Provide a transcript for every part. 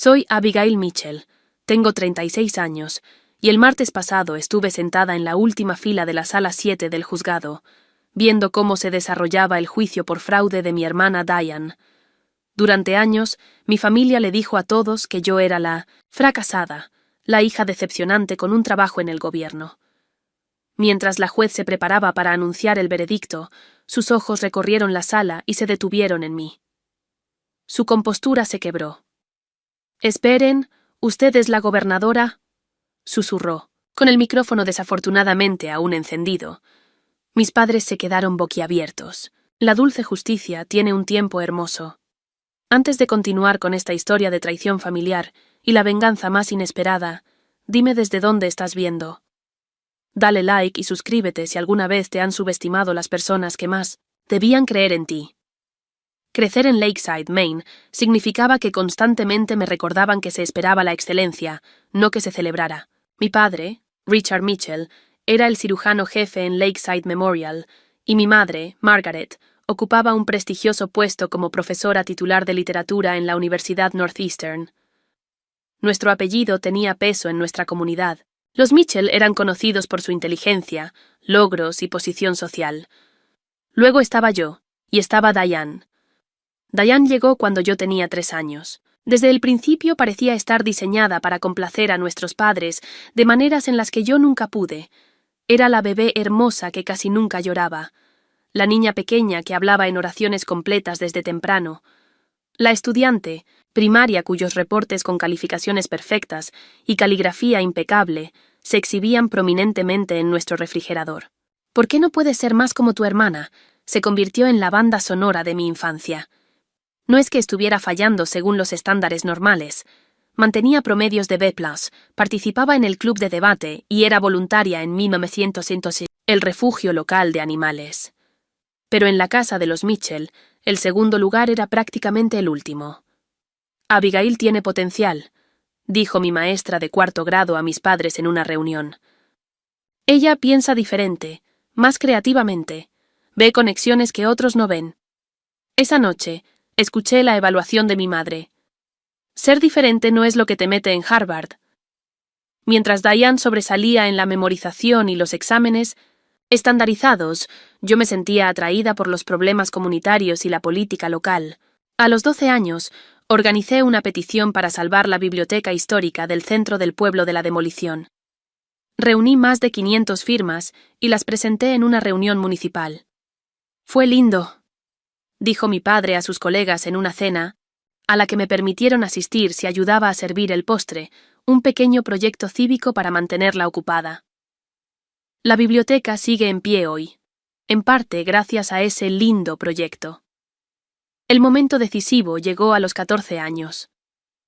Soy Abigail Mitchell, tengo 36 años, y el martes pasado estuve sentada en la última fila de la sala 7 del juzgado, viendo cómo se desarrollaba el juicio por fraude de mi hermana Diane. Durante años, mi familia le dijo a todos que yo era la fracasada, la hija decepcionante con un trabajo en el gobierno. Mientras la juez se preparaba para anunciar el veredicto, sus ojos recorrieron la sala y se detuvieron en mí. Su compostura se quebró. «Esperen, ¿usted es la gobernadora?», susurró, con el micrófono desafortunadamente aún encendido. Mis padres se quedaron boquiabiertos. La dulce justicia tiene un tiempo hermoso. Antes de continuar con esta historia de traición familiar y la venganza más inesperada, dime desde dónde estás viendo. Dale like y suscríbete si alguna vez te han subestimado las personas que más debían creer en ti. Crecer en Lakeside, Maine, significaba que constantemente me recordaban que se esperaba la excelencia, no que se celebrara. Mi padre, Richard Mitchell, era el cirujano jefe en Lakeside Memorial, y mi madre, Margaret, ocupaba un prestigioso puesto como profesora titular de literatura en la Universidad Northeastern. Nuestro apellido tenía peso en nuestra comunidad. Los Mitchell eran conocidos por su inteligencia, logros y posición social. Luego estaba yo, y estaba Diane. Diane llegó cuando yo tenía 3 años. Desde el principio parecía estar diseñada para complacer a nuestros padres de maneras en las que yo nunca pude. Era la bebé hermosa que casi nunca lloraba, la niña pequeña que hablaba en oraciones completas desde temprano, la estudiante primaria cuyos reportes con calificaciones perfectas y caligrafía impecable se exhibían prominentemente en nuestro refrigerador. «¿Por qué no puedes ser más como tu hermana?», se convirtió en la banda sonora de mi infancia. No es que estuviera fallando según los estándares normales. Mantenía promedios de B+, participaba en el club de debate y era voluntaria en 1906, el refugio local de animales. Pero en la casa de los Mitchell, el segundo lugar era prácticamente el último. «Abigail tiene potencial», dijo mi maestra de 4º grado a mis padres en una reunión. «Ella piensa diferente, más creativamente, ve conexiones que otros no ven». Esa noche, escuché la evaluación de mi madre. Ser diferente no es lo que te mete en Harvard. Mientras Diane sobresalía en la memorización y los exámenes estandarizados, yo me sentía atraída por los problemas comunitarios y la política local. A los 12 años, organicé una petición para salvar la biblioteca histórica del centro del pueblo de la demolición. Reuní más de 500 firmas y las presenté en una reunión municipal. «Fue lindo», dijo mi padre a sus colegas en una cena, a la que me permitieron asistir si ayudaba a servir el postre, un pequeño proyecto cívico para mantenerla ocupada. La biblioteca sigue en pie hoy, en parte gracias a ese lindo proyecto. El momento decisivo llegó a los 14 años.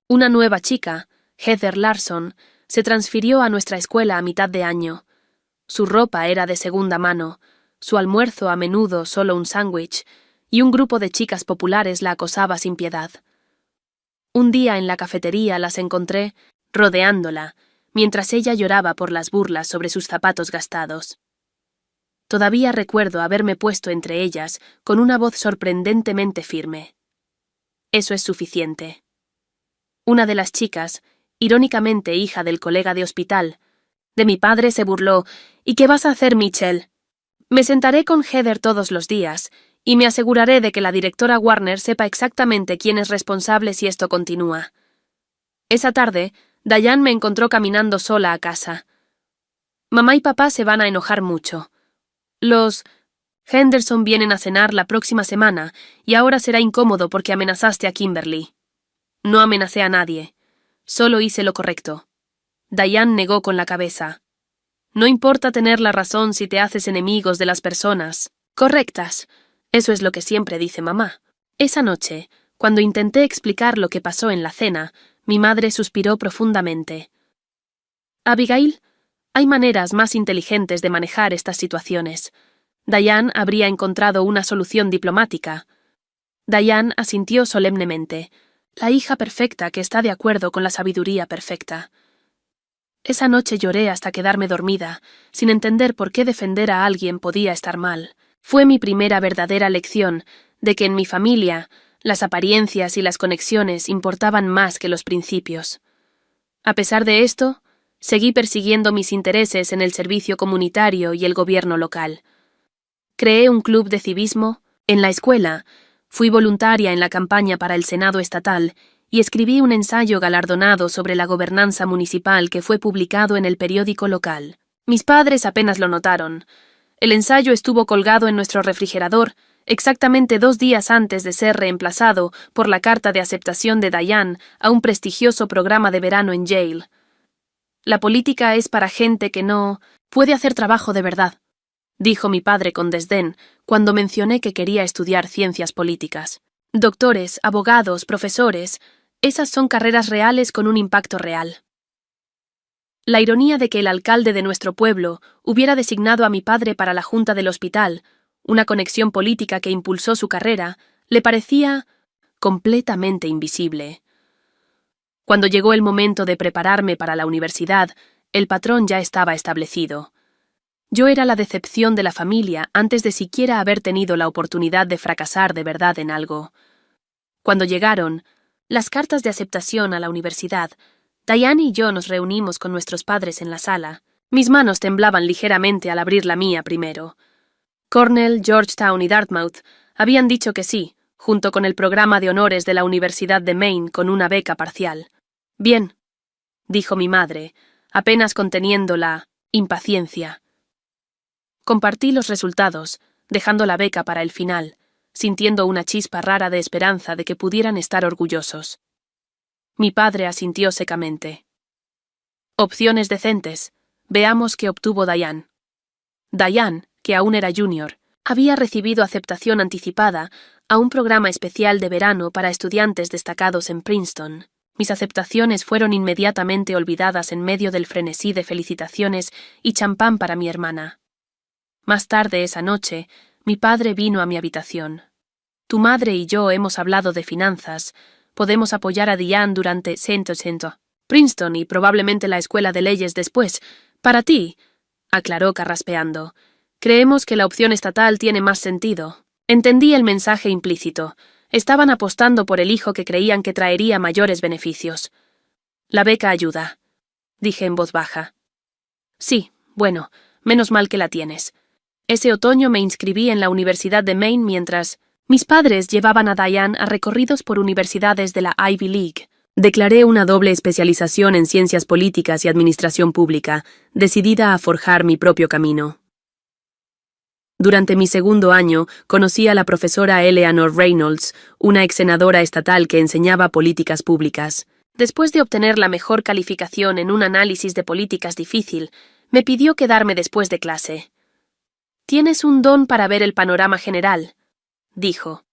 Una nueva chica, Heather Larson, se transfirió a nuestra escuela a mitad de año. Su ropa era de segunda mano, su almuerzo a menudo solo un sándwich, y un grupo de chicas populares la acosaba sin piedad. Un día en la cafetería las encontré rodeándola, mientras ella lloraba por las burlas sobre sus zapatos gastados. Todavía recuerdo haberme puesto entre ellas con una voz sorprendentemente firme. «Eso es suficiente». Una de las chicas, irónicamente hija del colega de hospital, de mi padre, se burló. «¿Y qué vas a hacer, Mitchell?» «Me sentaré con Heather todos los días y me aseguraré de que la directora Warner sepa exactamente quién es responsable si esto continúa». Esa tarde, Diane me encontró caminando sola a casa. «Mamá y papá se van a enojar mucho. Los Henderson vienen a cenar la próxima semana y ahora será incómodo porque amenazaste a Kimberly». «No amenacé a nadie. Solo hice lo correcto». Diane negó con la cabeza. «No importa tener la razón si te haces enemigos de las personas correctas. Eso es lo que siempre dice mamá». Esa noche, cuando intenté explicar lo que pasó en la cena, mi madre suspiró profundamente. «Abigail, hay maneras más inteligentes de manejar estas situaciones. Diane habría encontrado una solución diplomática». Diane asintió solemnemente, la hija perfecta que está de acuerdo con la sabiduría perfecta. Esa noche lloré hasta quedarme dormida, sin entender por qué defender a alguien podía estar mal. Fue mi primera verdadera lección de que en mi familia Las apariencias y las conexiones importaban más que los principios. A pesar de esto, seguí persiguiendo mis intereses en el servicio comunitario y el gobierno local. Creé un club de civismo en la escuela, fui voluntaria en la campaña para el Senado estatal y escribí un ensayo galardonado sobre la gobernanza municipal que fue publicado en el periódico local. Mis padres apenas lo notaron. El ensayo estuvo colgado en nuestro refrigerador exactamente 2 días antes de ser reemplazado por la carta de aceptación de Diane a un prestigioso programa de verano en Yale. La política es para gente que no puede hacer trabajo de verdad, dijo mi padre con desdén cuando mencioné que quería estudiar ciencias políticas. Doctores, abogados, profesores, esas son carreras reales con un impacto real. La ironía de que el alcalde de nuestro pueblo hubiera designado a mi padre para la junta del hospital, una conexión política que impulsó su carrera, le parecía completamente invisible. Cuando llegó el momento de prepararme para la universidad, el patrón ya estaba establecido. Yo era la decepción de la familia antes de siquiera haber tenido la oportunidad de fracasar de verdad en algo. Cuando llegaron las cartas de aceptación a la universidad, Diane y yo nos reunimos con nuestros padres en la sala. Mis manos temblaban ligeramente al abrir la mía primero. Cornell, Georgetown y Dartmouth habían dicho que sí, junto con el programa de honores de la Universidad de Maine con una beca parcial. Bien, dijo mi madre, apenas conteniendo la impaciencia. Compartí los resultados, dejando la beca para el final, sintiendo una chispa rara de esperanza de que pudieran estar orgullosos. Mi padre asintió secamente. Opciones decentes. Veamos qué obtuvo Diane. Diane, que aún era junior, había recibido aceptación anticipada a un programa especial de verano para estudiantes destacados en Princeton. Mis aceptaciones fueron inmediatamente olvidadas en medio del frenesí de felicitaciones y champán para mi hermana. Más tarde esa noche, mi padre vino a mi habitación. Tu madre y yo hemos hablado de finanzas. Podemos apoyar a Diane durante Princeton y probablemente la escuela de leyes después. Para ti, aclaró carraspeando. Creemos que la opción estatal tiene más sentido. Entendí el mensaje implícito. Estaban apostando por el hijo que creían que traería mayores beneficios. La beca ayuda, dije en voz baja. Sí, bueno, menos mal que la tienes. Ese otoño me inscribí en la Universidad de Maine mientras mis padres llevaban a Diane a recorridos por universidades de la Ivy League. Declaré una doble especialización en ciencias políticas y administración pública, decidida a forjar mi propio camino. Durante mi segundo año, conocí a la profesora Eleanor Reynolds, una ex senadora estatal que enseñaba políticas públicas. Después de obtener la mejor calificación en un análisis de políticas difícil, me pidió quedarme después de clase. «Tienes un don para ver el panorama general», dijo.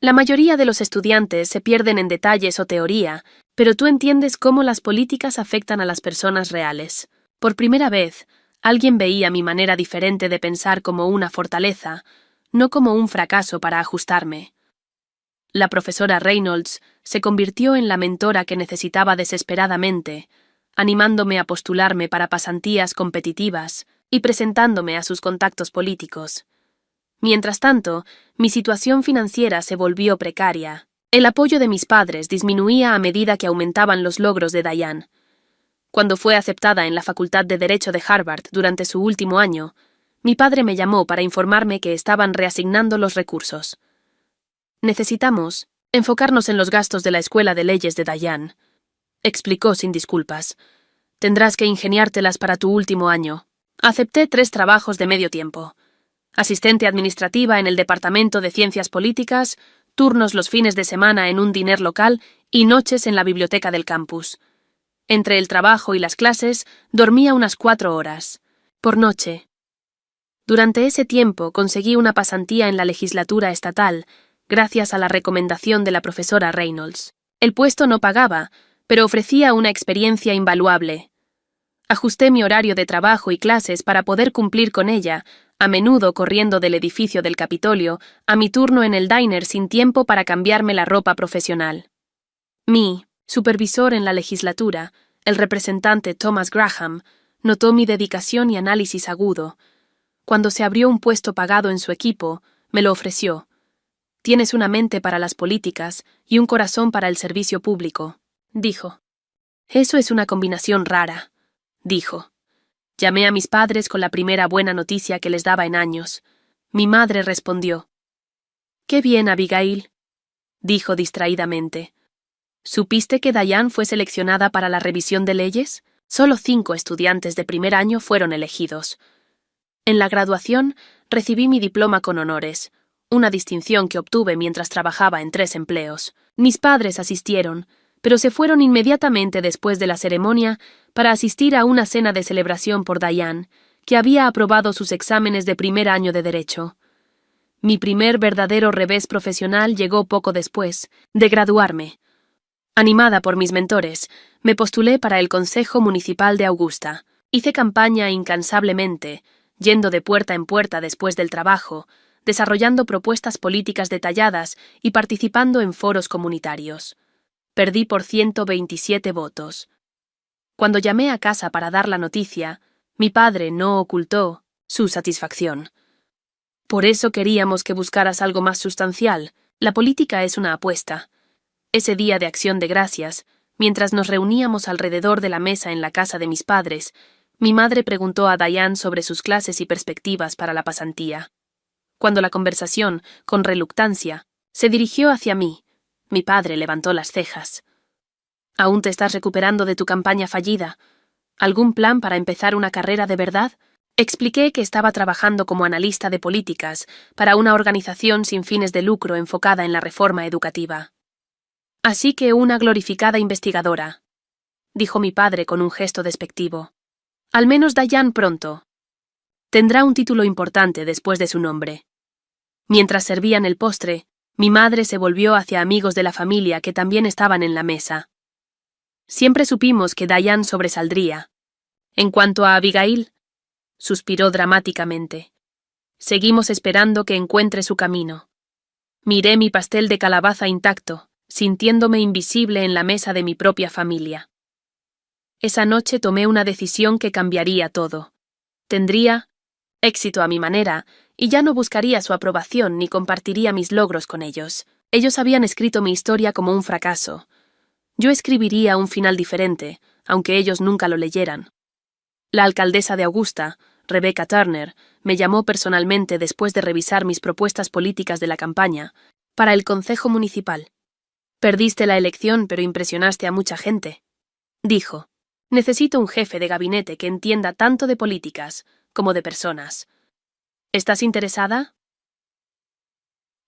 «La mayoría de los estudiantes se pierden en detalles o teoría, pero tú entiendes cómo las políticas afectan a las personas reales. Por primera vez, alguien veía mi manera diferente de pensar como una fortaleza, no como un fracaso para ajustarme». La profesora Reynolds se convirtió en la mentora que necesitaba desesperadamente, animándome a postularme para pasantías competitivas y presentándome a sus contactos políticos. Mientras tanto, mi situación financiera se volvió precaria. El apoyo de mis padres disminuía a medida que aumentaban los logros de Diane. Cuando fue aceptada en la Facultad de Derecho de Harvard durante su último año, mi padre me llamó para informarme que estaban reasignando los recursos. «Necesitamos enfocarnos en los gastos de la escuela de leyes de Diane», explicó sin disculpas. «Tendrás que ingeniártelas para tu último año». Acepté 3 trabajos de medio tiempo. Asistente administrativa en el Departamento de Ciencias Políticas, turnos los fines de semana en un diner local y noches en la biblioteca del campus. Entre el trabajo y las clases, dormía unas 4 horas, por noche. Durante ese tiempo conseguí una pasantía en la legislatura estatal, gracias a la recomendación de la profesora Reynolds. El puesto no pagaba, pero ofrecía una experiencia invaluable. Ajusté mi horario de trabajo y clases para poder cumplir con ella, a menudo corriendo del edificio del Capitolio a mi turno en el diner sin tiempo para cambiarme la ropa profesional. Mi supervisor en la legislatura, el representante Thomas Graham, notó mi dedicación y análisis agudo. Cuando se abrió un puesto pagado en su equipo, me lo ofreció. Tienes una mente para las políticas y un corazón para el servicio público, dijo. Eso es una combinación rara, dijo. Llamé a mis padres con la primera buena noticia que les daba en años. Mi madre respondió. «Qué bien, Abigail», dijo distraídamente. «¿Supiste que Diane fue seleccionada para la revisión de leyes? Solo 5 estudiantes de primer año fueron elegidos. En la graduación recibí mi diploma con honores, una distinción que obtuve mientras trabajaba en 3 empleos. Mis padres asistieron, pero se fueron inmediatamente después de la ceremonia para asistir a una cena de celebración por Diane, que había aprobado sus exámenes de primer año de Derecho. Mi primer verdadero revés profesional llegó poco después de graduarme. Animada por mis mentores, me postulé para el Consejo Municipal de Augusta. Hice campaña incansablemente, yendo de puerta en puerta después del trabajo, desarrollando propuestas políticas detalladas y participando en foros comunitarios. Perdí por 127 votos. Cuando llamé a casa para dar la noticia, mi padre no ocultó su satisfacción. Por eso queríamos que buscaras algo más sustancial. La política es una apuesta. Ese día de Acción de Gracias, mientras nos reuníamos alrededor de la mesa en la casa de mis padres, mi madre preguntó a Diane sobre sus clases y perspectivas para la pasantía. Cuando la conversación, con reluctancia, se dirigió hacia mí, mi padre levantó las cejas. ¿Aún te estás recuperando de tu campaña fallida? ¿Algún plan para empezar una carrera de verdad? Expliqué que estaba trabajando como analista de políticas para una organización sin fines de lucro enfocada en la reforma educativa. Así que una glorificada investigadora, dijo mi padre con un gesto despectivo. Al menos Diane pronto. Tendrá un título importante después de su nombre. Mientras servían el postre, mi madre se volvió hacia amigos de la familia que también estaban en la mesa. Siempre supimos que Diane sobresaldría. En cuanto a Abigail, suspiró dramáticamente. Seguimos esperando que encuentre su camino. Miré mi pastel de calabaza intacto, sintiéndome invisible en la mesa de mi propia familia. Esa noche tomé una decisión que cambiaría todo. Tendría éxito a mi manera, y ya no buscaría su aprobación ni compartiría mis logros con ellos. Ellos habían escrito mi historia como un fracaso. Yo escribiría un final diferente, aunque ellos nunca lo leyeran. La alcaldesa de Augusta, Rebecca Turner, me llamó personalmente después de revisar mis propuestas políticas de la campaña para el Consejo Municipal. «Perdiste la elección, pero impresionaste a mucha gente», dijo. «Necesito un jefe de gabinete que entienda tanto de políticas como de personas. ¿Estás interesada?»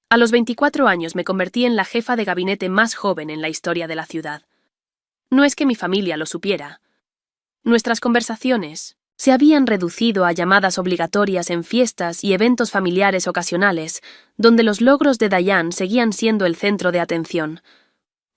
A los 24 años me convertí en la jefa de gabinete más joven en la historia de la ciudad. No es que mi familia lo supiera. Nuestras conversaciones se habían reducido a llamadas obligatorias en fiestas y eventos familiares ocasionales, donde los logros de Diane seguían siendo el centro de atención.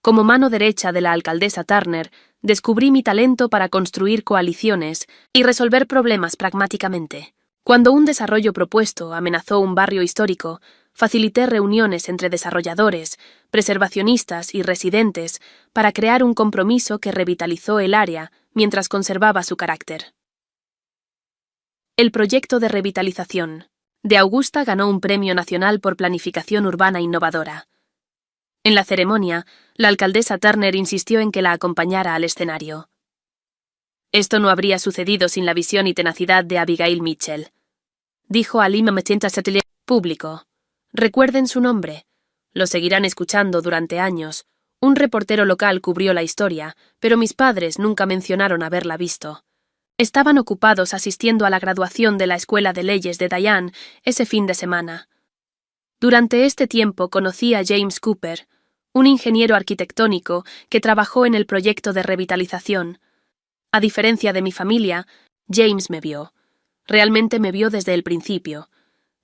Como mano derecha de la alcaldesa Turner, descubrí mi talento para construir coaliciones y resolver problemas pragmáticamente. Cuando un desarrollo propuesto amenazó un barrio histórico, facilité reuniones entre desarrolladores, preservacionistas y residentes para crear un compromiso que revitalizó el área mientras conservaba su carácter. El proyecto de revitalización de Augusta ganó un premio nacional por planificación urbana innovadora. En la ceremonia, la alcaldesa Turner insistió en que la acompañara al escenario. Esto no habría sucedido sin la visión y tenacidad de Abigail Mitchell, dijo al público. Recuerden su nombre. Lo seguirán escuchando durante años. Un reportero local cubrió la historia, pero mis padres nunca mencionaron haberla visto. Estaban ocupados asistiendo a la graduación de la Escuela de Leyes de Diane ese fin de semana. Durante este tiempo conocí a James Cooper, un ingeniero arquitectónico que trabajó en el proyecto de revitalización. A diferencia de mi familia, James me vio. Realmente me vio desde el principio.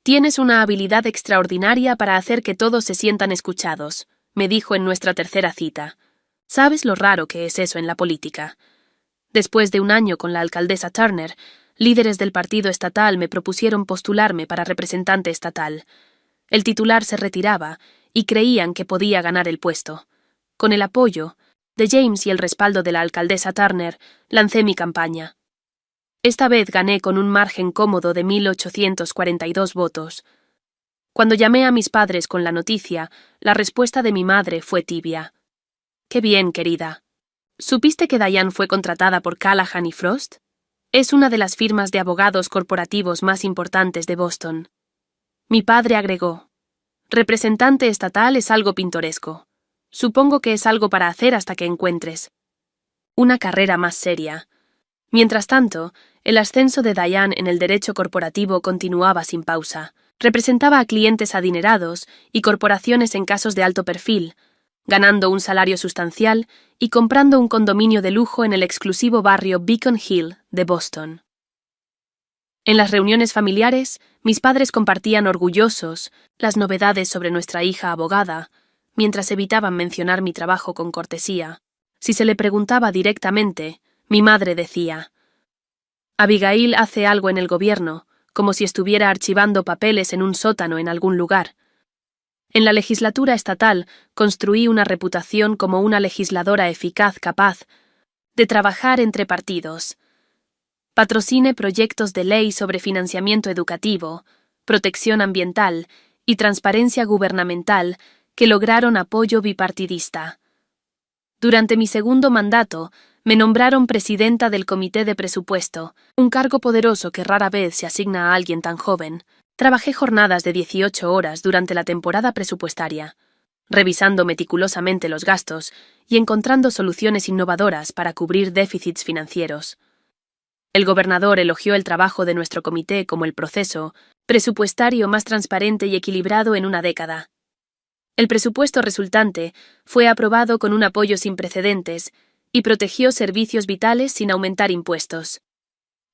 «Tienes una habilidad extraordinaria para hacer que todos se sientan escuchados», me dijo en nuestra tercera cita. «¿Sabes lo raro que es eso en la política?» Después de un año con la alcaldesa Turner, líderes del partido estatal me propusieron postularme para representante estatal. El titular se retiraba y creían que podía ganar el puesto. Con el apoyo de James y el respaldo de la alcaldesa Turner, lancé mi campaña. Esta vez gané con un margen cómodo de 1.842 votos. Cuando llamé a mis padres con la noticia, la respuesta de mi madre fue tibia. «Qué bien, querida. ¿Supiste que Diane fue contratada por Callahan y Frost? Es una de las firmas de abogados corporativos más importantes de Boston». Mi padre agregó: «Representante estatal es algo pintoresco. Supongo que es algo para hacer hasta que encuentres una carrera más seria». Mientras tanto, el ascenso de Diane en el derecho corporativo continuaba sin pausa. Representaba a clientes adinerados y corporaciones en casos de alto perfil, ganando un salario sustancial y comprando un condominio de lujo en el exclusivo barrio Beacon Hill de Boston. En las reuniones familiares, mis padres compartían orgullosos las novedades sobre nuestra hija abogada, mientras evitaban mencionar mi trabajo con cortesía. Si se le preguntaba directamente, mi madre decía: «Abigail hace algo en el gobierno, como si estuviera archivando papeles en un sótano en algún lugar». En la legislatura estatal construí una reputación como una legisladora eficaz capaz de trabajar entre partidos. Patrocine proyectos de ley sobre financiamiento educativo, protección ambiental y transparencia gubernamental que lograron apoyo bipartidista. Durante mi segundo mandato, me nombraron presidenta del Comité de Presupuesto, un cargo poderoso que rara vez se asigna a alguien tan joven. Trabajé jornadas de 18 horas durante la temporada presupuestaria, revisando meticulosamente los gastos y encontrando soluciones innovadoras para cubrir déficits financieros. El gobernador elogió el trabajo de nuestro comité como el proceso presupuestario más transparente y equilibrado en una década. El presupuesto resultante fue aprobado con un apoyo sin precedentes y protegió servicios vitales sin aumentar impuestos.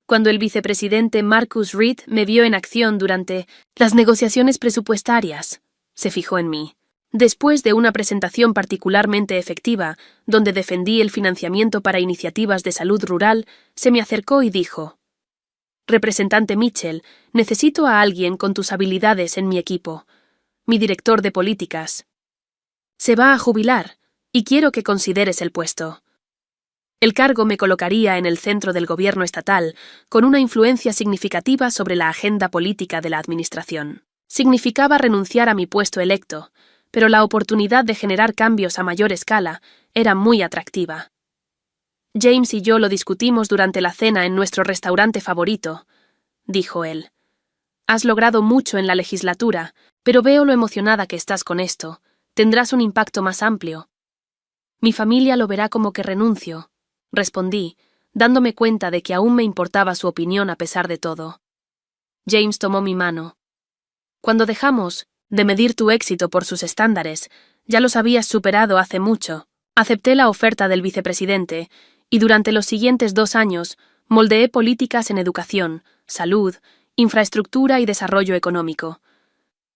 Cuando el vicepresidente Marcus Reed me vio en acción durante las negociaciones presupuestarias, se fijó en mí. Después de una presentación particularmente efectiva, donde defendí el financiamiento para iniciativas de salud rural, se me acercó y dijo: «Representante Mitchell, necesito a alguien con tus habilidades en mi equipo. Mi director de políticas se va a jubilar y quiero que consideres el puesto». El cargo me colocaría en el centro del gobierno estatal, con una influencia significativa sobre la agenda política de la administración. Significaba renunciar a mi puesto electo, pero la oportunidad de generar cambios a mayor escala era muy atractiva. James y yo lo discutimos durante la cena en nuestro restaurante favorito, dijo él. «Has logrado mucho en la legislatura, pero veo lo emocionada que estás con esto. Tendrás un impacto más amplio». «Mi familia lo verá como que renuncio», respondí, dándome cuenta de que aún me importaba su opinión a pesar de todo. James tomó mi mano. «Cuando dejamos de medir tu éxito por sus estándares, ya los habías superado hace mucho». Acepté la oferta del vicepresidente y durante los siguientes 2 años moldeé políticas en educación, salud, infraestructura y desarrollo económico.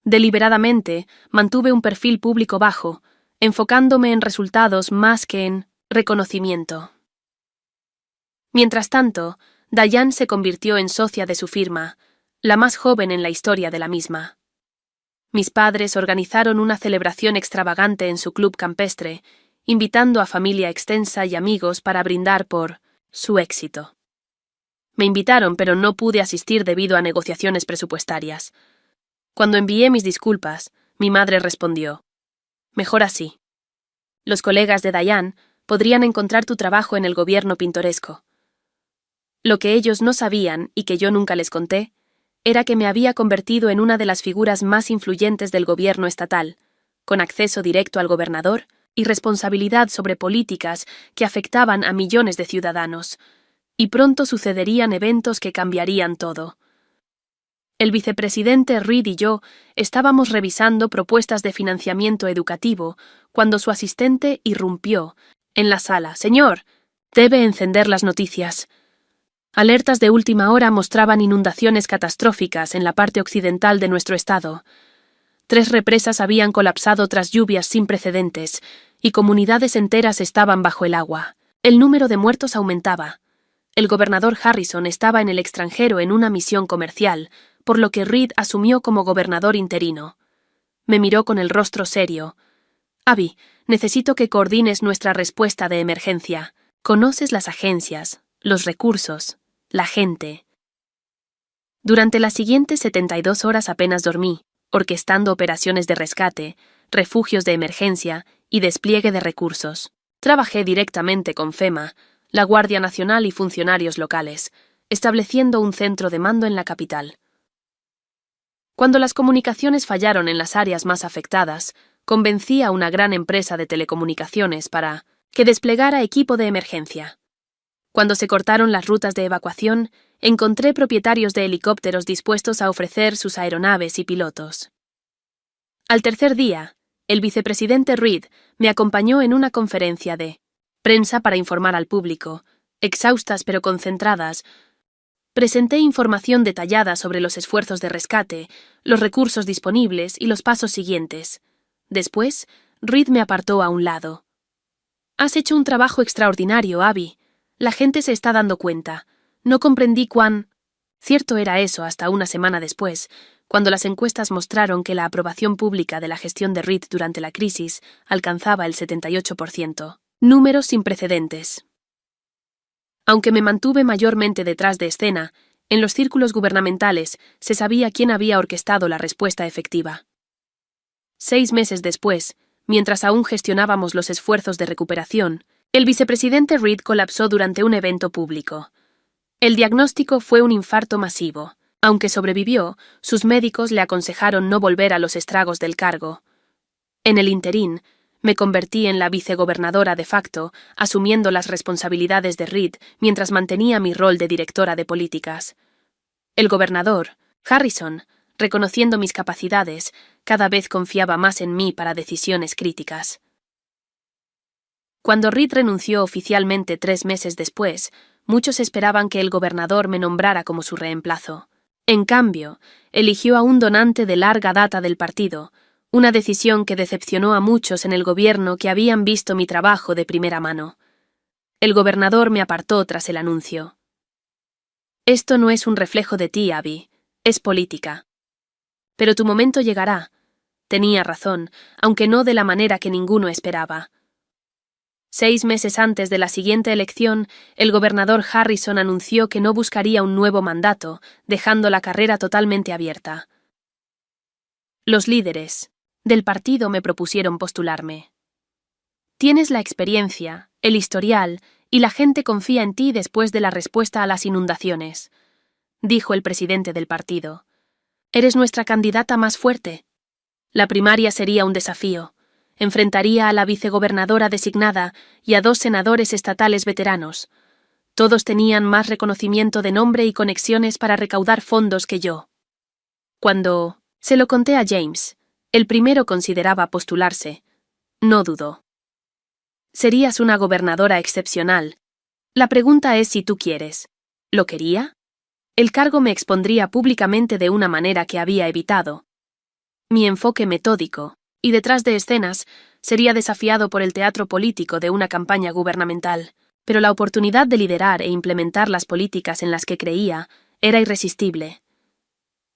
Deliberadamente mantuve un perfil público bajo, enfocándome en resultados más que en reconocimiento. Mientras tanto, Diane se convirtió en socia de su firma, la más joven en la historia de la misma. Mis padres organizaron una celebración extravagante en su club campestre, invitando a familia extensa y amigos para brindar por su éxito. Me invitaron, pero no pude asistir debido a negociaciones presupuestarias. Cuando envié mis disculpas, mi madre respondió: «Mejor así. Los colegas de Diane podrían encontrar tu trabajo en el gobierno pintoresco». Lo que ellos no sabían, y que yo nunca les conté, era que me había convertido en una de las figuras más influyentes del gobierno estatal, con acceso directo al gobernador y responsabilidad sobre políticas que afectaban a millones de ciudadanos, y pronto sucederían eventos que cambiarían todo. El vicepresidente Reed y yo estábamos revisando propuestas de financiamiento educativo cuando su asistente irrumpió en la sala. «Señor, debe encender las noticias». Alertas de última hora mostraban inundaciones catastróficas en la parte occidental de nuestro estado. 3 represas habían colapsado tras lluvias sin precedentes, y comunidades enteras estaban bajo el agua. El número de muertos aumentaba. El gobernador Harrison estaba en el extranjero en una misión comercial, por lo que Reed asumió como gobernador interino. Me miró con el rostro serio. «Abby, necesito que coordines nuestra respuesta de emergencia. Conoces las agencias, los recursos, la gente». Durante las siguientes 72 horas apenas dormí, orquestando operaciones de rescate, refugios de emergencia y despliegue de recursos. Trabajé directamente con FEMA, la Guardia Nacional y funcionarios locales, estableciendo un centro de mando en la capital. Cuando las comunicaciones fallaron en las áreas más afectadas, convencí a una gran empresa de telecomunicaciones para que desplegara equipo de emergencia. Cuando se cortaron las rutas de evacuación, encontré propietarios de helicópteros dispuestos a ofrecer sus aeronaves y pilotos. Al tercer día, el vicepresidente Reid me acompañó en una conferencia de prensa para informar al público, exhaustas pero concentradas. Presenté información detallada sobre los esfuerzos de rescate, los recursos disponibles y los pasos siguientes. Después, Reid me apartó a un lado. «Has hecho un trabajo extraordinario, Abby. La gente se está dando cuenta. No comprendí cuán...». Cierto era eso hasta una semana después, cuando las encuestas mostraron que la aprobación pública de la gestión de Reid durante la crisis alcanzaba el 78%. Números sin precedentes. Aunque me mantuve mayormente detrás de escena, en los círculos gubernamentales se sabía quién había orquestado la respuesta efectiva. 6 meses después, mientras aún gestionábamos los esfuerzos de recuperación, el vicepresidente Reid colapsó durante un evento público. El diagnóstico fue un infarto masivo. Aunque sobrevivió, sus médicos le aconsejaron no volver a los estragos del cargo. En el interín, me convertí en la vicegobernadora de facto, asumiendo las responsabilidades de Reid mientras mantenía mi rol de directora de políticas. El gobernador, Harrison, reconociendo mis capacidades, cada vez confiaba más en mí para decisiones críticas. Cuando Reid renunció oficialmente 3 meses después, muchos esperaban que el gobernador me nombrara como su reemplazo. En cambio, eligió a un donante de larga data del partido, una decisión que decepcionó a muchos en el gobierno que habían visto mi trabajo de primera mano. El gobernador me apartó tras el anuncio. «Esto no es un reflejo de ti, Abby, es política. Pero tu momento llegará». Tenía razón, aunque no de la manera que ninguno esperaba. 6 meses antes de la siguiente elección, el gobernador Harrison anunció que no buscaría un nuevo mandato, dejando la carrera totalmente abierta. Los líderes del partido me propusieron postularme. «Tienes la experiencia, el historial, y la gente confía en ti después de la respuesta a las inundaciones», dijo el presidente del partido. «Eres nuestra candidata más fuerte». La primaria sería un desafío. Enfrentaría a la vicegobernadora designada y a 2 senadores estatales veteranos. Todos tenían más reconocimiento de nombre y conexiones para recaudar fondos que yo. Cuando se lo conté a James, el primero consideraba postularse. No dudó. «Serías una gobernadora excepcional. La pregunta es si tú quieres». ¿Lo quería? El cargo me expondría públicamente de una manera que había evitado. Mi enfoque metódico, y detrás de escenas, sería desafiado por el teatro político de una campaña gubernamental, pero la oportunidad de liderar e implementar las políticas en las que creía era irresistible.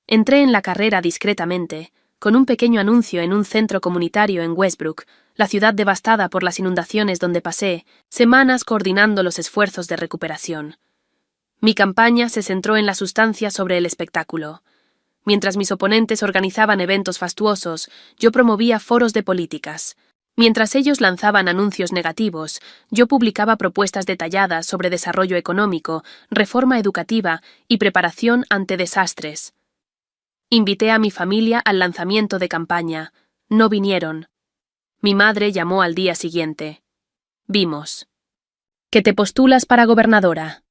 Entré en la carrera discretamente, con un pequeño anuncio en un centro comunitario en Westbrook, la ciudad devastada por las inundaciones donde pasé semanas coordinando los esfuerzos de recuperación. Mi campaña se centró en la sustancia sobre el espectáculo. Mientras mis oponentes organizaban eventos fastuosos, yo promovía foros de políticas. Mientras ellos lanzaban anuncios negativos, yo publicaba propuestas detalladas sobre desarrollo económico, reforma educativa y preparación ante desastres. Invité a mi familia al lanzamiento de campaña. No vinieron. Mi madre llamó al día siguiente. «Vimos que te postulas para gobernadora»,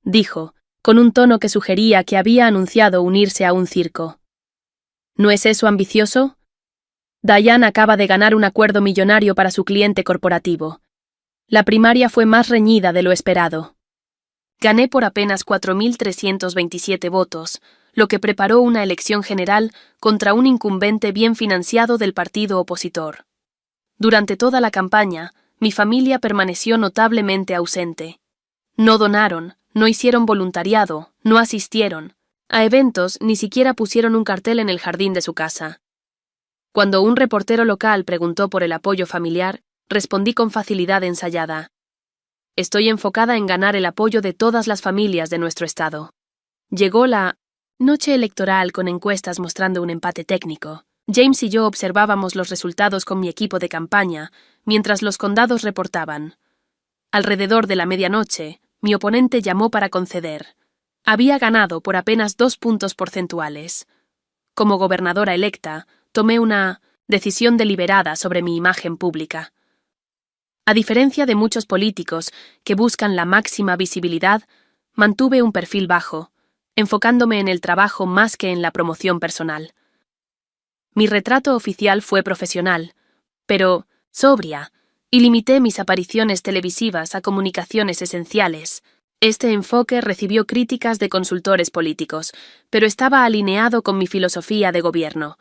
dijo, con un tono que sugería que había anunciado unirse a un circo. «¿No es eso ambicioso? Diane acaba de ganar un acuerdo millonario para su cliente corporativo. La primaria fue más reñida de lo esperado. Gané por apenas 4.327 votos, lo que preparó una elección general contra un incumbente bien financiado del partido opositor. Durante toda la campaña, mi familia permaneció notablemente ausente. No donaron, no hicieron voluntariado, no asistieron. A eventos ni siquiera pusieron un cartel en el jardín de su casa. Cuando un reportero local preguntó por el apoyo familiar, respondí con facilidad ensayada. «Estoy enfocada en ganar el apoyo de todas las familias de nuestro estado». Llegó la noche electoral con encuestas mostrando un empate técnico. James y yo observábamos los resultados con mi equipo de campaña, mientras los condados reportaban. Alrededor de la medianoche, mi oponente llamó para conceder. Había ganado por apenas 2 puntos porcentuales. Como gobernadora electa, tomé una decisión deliberada sobre mi imagen pública. A diferencia de muchos políticos que buscan la máxima visibilidad, mantuve un perfil bajo, enfocándome en el trabajo más que en la promoción personal. Mi retrato oficial fue profesional, pero sobria, y limité mis apariciones televisivas a comunicaciones esenciales. Este enfoque recibió críticas de consultores políticos, pero estaba alineado con mi filosofía de gobierno.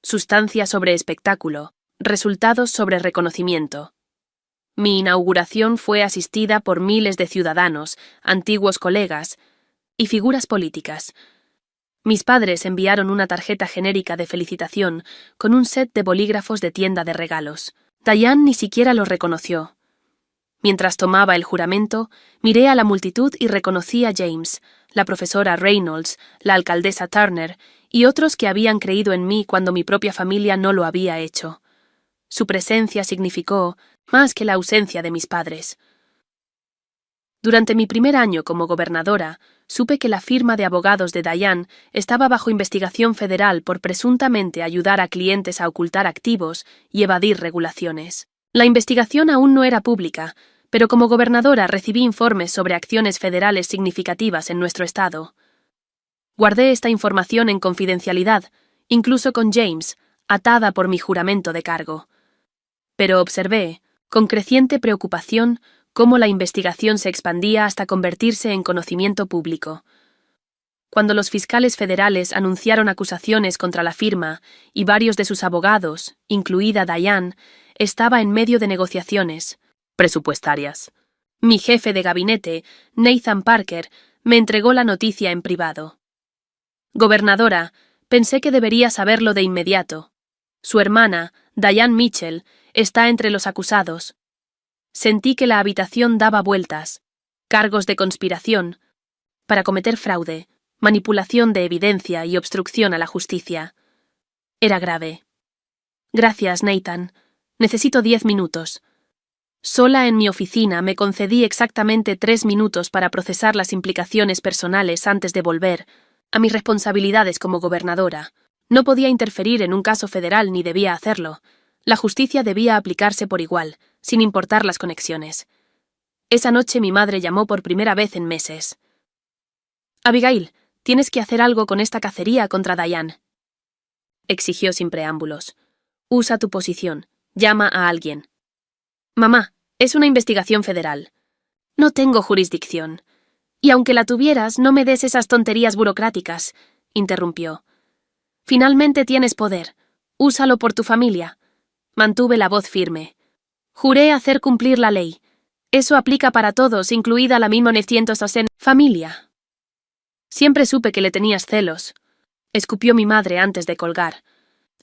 Sustancia sobre espectáculo, resultados sobre reconocimiento. Mi inauguración fue asistida por miles de ciudadanos, antiguos colegas y figuras políticas. Mis padres enviaron una tarjeta genérica de felicitación con un set de bolígrafos de tienda de regalos. Diane ni siquiera los reconoció. Mientras tomaba el juramento, miré a la multitud y reconocí a James, la profesora Reynolds, la alcaldesa Turner y otros que habían creído en mí cuando mi propia familia no lo había hecho. Su presencia significó más que la ausencia de mis padres. Durante mi primer año como gobernadora, supe que la firma de abogados de Diane estaba bajo investigación federal por presuntamente ayudar a clientes a ocultar activos y evadir regulaciones. La investigación aún no era pública, pero como gobernadora recibí informes sobre acciones federales significativas en nuestro estado. Guardé esta información en confidencialidad, incluso con James, atada por mi juramento de cargo. Pero observé, con creciente preocupación, cómo la investigación se expandía hasta convertirse en conocimiento público. Cuando los fiscales federales anunciaron acusaciones contra la firma y varios de sus abogados, incluida Diane, estaba en medio de negociaciones presupuestarias. Mi jefe de gabinete, Nathan Parker, me entregó la noticia en privado. Gobernadora, pensé que debería saberlo de inmediato. Su hermana, Diane Mitchell, está entre los acusados. Sentí que la habitación daba vueltas. Cargos de conspiración para cometer fraude, manipulación de evidencia y obstrucción a la justicia. Era grave. Gracias, Nathan. Necesito 10 minutos. Sola en mi oficina me concedí exactamente 3 minutos para procesar las implicaciones personales antes de volver a mis responsabilidades como gobernadora. No podía interferir en un caso federal ni debía hacerlo. La justicia debía aplicarse por igual, sin importar las conexiones. Esa noche mi madre llamó por primera vez en meses. «Abigail, tienes que hacer algo con esta cacería contra Diane», exigió sin preámbulos. «Usa tu posición. Llama a alguien». «Mamá, es una investigación federal. No tengo jurisdicción. Y aunque la tuvieras, no me des esas tonterías burocráticas», interrumpió. «Finalmente tienes poder. Úsalo por tu familia». Mantuve la voz firme. «Juré hacer cumplir la ley. Eso aplica para todos, incluida la 1900 familia». «Siempre supe que le tenías celos», escupió mi madre antes de colgar.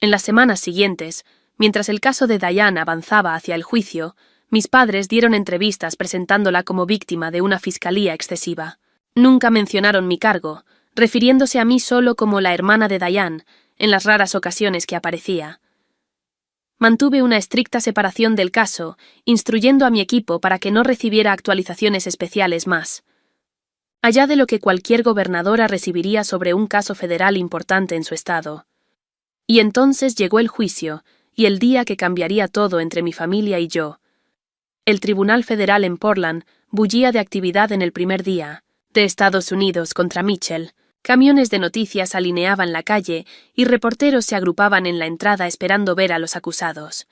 En las semanas siguientes, mientras el caso de Diane avanzaba hacia el juicio, mis padres dieron entrevistas presentándola como víctima de una fiscalía excesiva. Nunca mencionaron mi cargo, refiriéndose a mí solo como la hermana de Diane, en las raras ocasiones que aparecía. Mantuve una estricta separación del caso, instruyendo a mi equipo para que no recibiera actualizaciones especiales más. Allá de lo que cualquier gobernadora recibiría sobre un caso federal importante en su estado. Y entonces llegó el juicio, y el día que cambiaría todo entre mi familia y yo. El Tribunal Federal en Portland bullía de actividad en el primer día, de Estados Unidos contra Mitchell. Camiones de noticias alineaban la calle y reporteros se agrupaban en la entrada esperando ver a los acusados.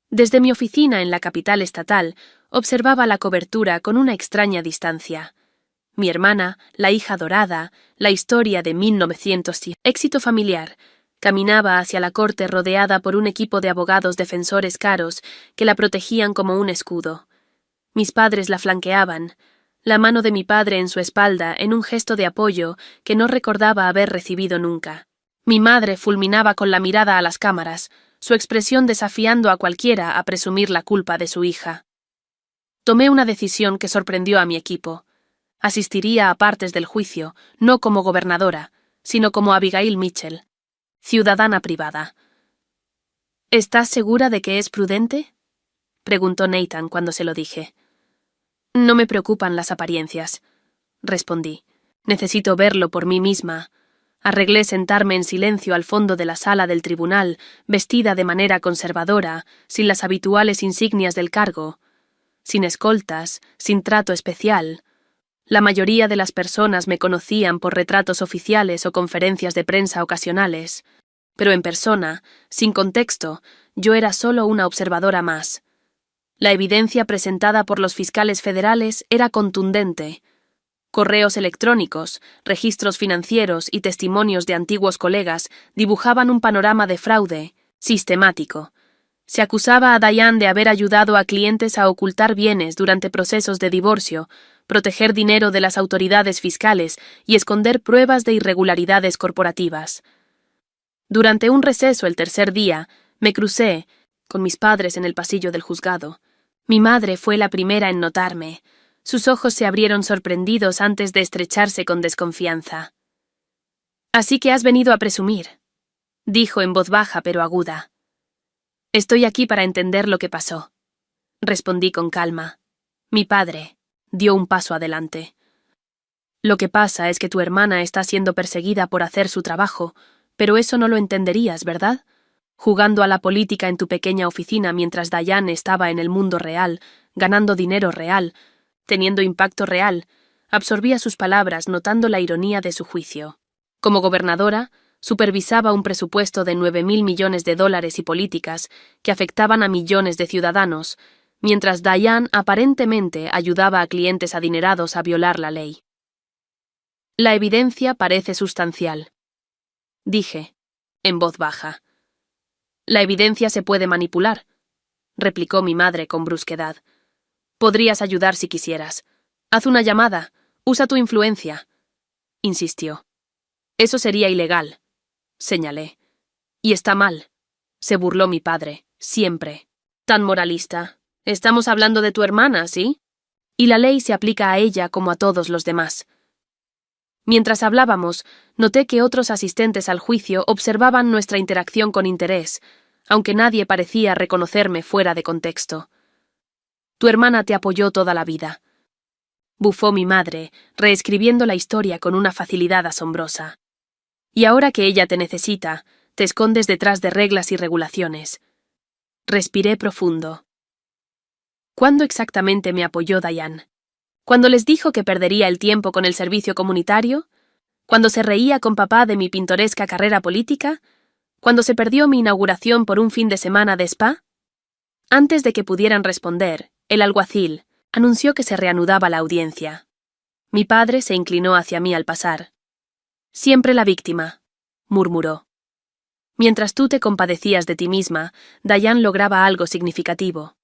Desde mi oficina en la capital estatal, observaba la cobertura con una extraña distancia. Mi hermana, la hija dorada, la historia de 1900 y éxito familiar, caminaba hacia la corte rodeada por un equipo de abogados defensores caros que la protegían como un escudo. Mis padres la flanqueaban, la mano de mi padre en su espalda en un gesto de apoyo que no recordaba haber recibido nunca. Mi madre fulminaba con la mirada a las cámaras, su expresión desafiando a cualquiera a presumir la culpa de su hija. Tomé una decisión que sorprendió a mi equipo. Asistiría a partes del juicio, no como gobernadora, sino como Abigail Mitchell. Ciudadana privada. ¿Estás segura de que es prudente? Preguntó Nathan cuando se lo dije. No me preocupan las apariencias, respondí. Necesito verlo por mí misma. Arreglé sentarme en silencio al fondo de la sala del tribunal, vestida de manera conservadora, sin las habituales insignias del cargo, sin escoltas, sin trato especial. La mayoría de las personas me conocían por retratos oficiales o conferencias de prensa ocasionales, pero en persona, sin contexto, yo era solo una observadora más. La evidencia presentada por los fiscales federales era contundente. Correos electrónicos, registros financieros y testimonios de antiguos colegas dibujaban un panorama de fraude sistemático. Se acusaba a Diane de haber ayudado a clientes a ocultar bienes durante procesos de divorcio, proteger dinero de las autoridades fiscales y esconder pruebas de irregularidades corporativas. Durante un receso el tercer día, me crucé con mis padres en el pasillo del juzgado. Mi madre fue la primera en notarme. Sus ojos se abrieron sorprendidos antes de estrecharse con desconfianza. «Así que has venido a presumir», dijo en voz baja pero aguda. «Estoy aquí para entender lo que pasó», respondí con calma. Mi padre dio un paso adelante. «Lo que pasa es que tu hermana está siendo perseguida por hacer su trabajo, pero eso no lo entenderías, ¿verdad? Jugando a la política en tu pequeña oficina mientras Diane estaba en el mundo real, ganando dinero real, teniendo impacto real», absorbía sus palabras notando la ironía de su juicio. Como gobernadora, supervisaba un presupuesto de 9.000 millones de dólares y políticas que afectaban a millones de ciudadanos, mientras Diane aparentemente ayudaba a clientes adinerados a violar la ley. «La evidencia parece sustancial», dije, en voz baja. «La evidencia se puede manipular», replicó mi madre con brusquedad. «Podrías ayudar si quisieras. Haz una llamada. Usa tu influencia», insistió. «Eso sería ilegal», señalé. «Y está mal», se burló mi padre, siempre. «Tan moralista. Estamos hablando de tu hermana, ¿sí? Y la ley se aplica a ella como a todos los demás». Mientras hablábamos, noté que otros asistentes al juicio observaban nuestra interacción con interés, aunque nadie parecía reconocerme fuera de contexto. «Tu hermana te apoyó toda la vida», bufó mi madre, reescribiendo la historia con una facilidad asombrosa. «Y ahora que ella te necesita, te escondes detrás de reglas y regulaciones». Respiré profundo. ¿Cuándo exactamente me apoyó Diane? ¿Cuando les dijo que perdería el tiempo con el servicio comunitario? ¿Cuando se reía con papá de mi pintoresca carrera política? ¿Cuando se perdió mi inauguración por un fin de semana de spa? Antes de que pudieran responder, el alguacil anunció que se reanudaba la audiencia. Mi padre se inclinó hacia mí al pasar. «Siempre la víctima», murmuró. «Mientras tú te compadecías de ti misma, Diane lograba algo significativo».